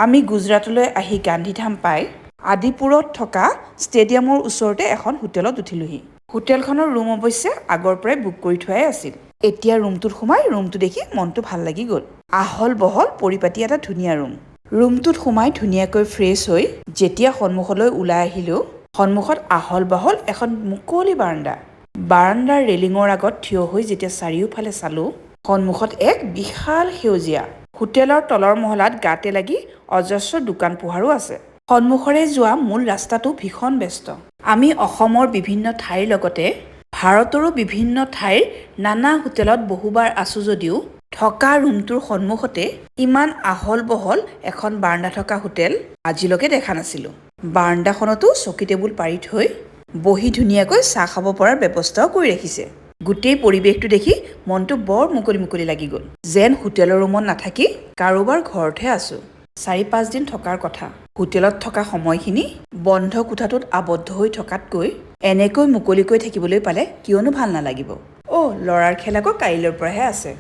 আমি গুজৰাটলৈ আহি গান্ধীধাম পাই আদিপুৰত থকা ষ্টেডিয়ামৰ ওচৰতে এখন হোটেলত উঠিলোহি। হোটেলখনৰ ৰুম অৱশ্যে আগৰ পৰাই বুক কৰি থোৱাই আছিল। এতিয়া ৰুমটোত সোমাই ৰুমটো দেখি মনটো ভাল লাগি গ'ল। আহল বহল পৰিপাটি এটা ধুনীয়া ৰুম। ৰুমটোত সোমাই ধুনীয়াকৈ ফ্ৰেছ হৈ যেতিয়া সন্মুখলৈ ওলাই আহিলোঁ, সন্মুখত আহল বহল এখন মুকলি বাৰাণ্ডা। বাৰাণ্ডাৰ ৰেলিঙৰ আগত থিয় হৈ যেতিয়া চাৰিওফালে চালোঁ, সন্মুখত এক বিশাল সেউজীয়া। হোটেলৰ তলৰ মহলাত গাতে লাগি অজস্ৰ দোকান পোহাৰো আছে। সন্মুখৰে যোৱা মূল ৰাস্তাটো ভীষণ ব্যস্ত। আমি অসমৰ বিভিন্ন ঠাইৰ লগতে ভাৰতৰো বিভিন্ন ঠাইৰ নানা হোটেলত বহুবাৰ আছোঁ যদিও থকা ৰুমটোৰ সন্মুখতে ইমান আহল বহল এখন বাৰাণ্ডা থকা হোটেল আজিলৈকে দেখা নাছিলোঁ। বাৰাণ্ডাখনতো চকী টেবুল পাৰি থৈ বহি ধুনীয়াকৈ চাহ খাব পৰাৰ ব্যৱস্থাও কৰি ৰাখিছে। গোটেই পৰিৱেশটো দেখি মনটো বৰ মুকলি মুকলি লাগি গ'ল। যেন হোটেলৰ ৰুমত নাথাকি কাৰোবাৰ ঘৰতহে আছোঁ। 4-5 দিন থকাৰ কথা। হোটেলত থকা সময়খিনি বন্ধ কোঠাটোত আবদ্ধ হৈ থকাতকৈ এনেকৈ মুকলিকৈ থাকিবলৈ পালে কিয়নো ভাল নালাগিব। ল'ৰাৰ খেল আকৌ কাইলৈৰ পৰাহে আছে।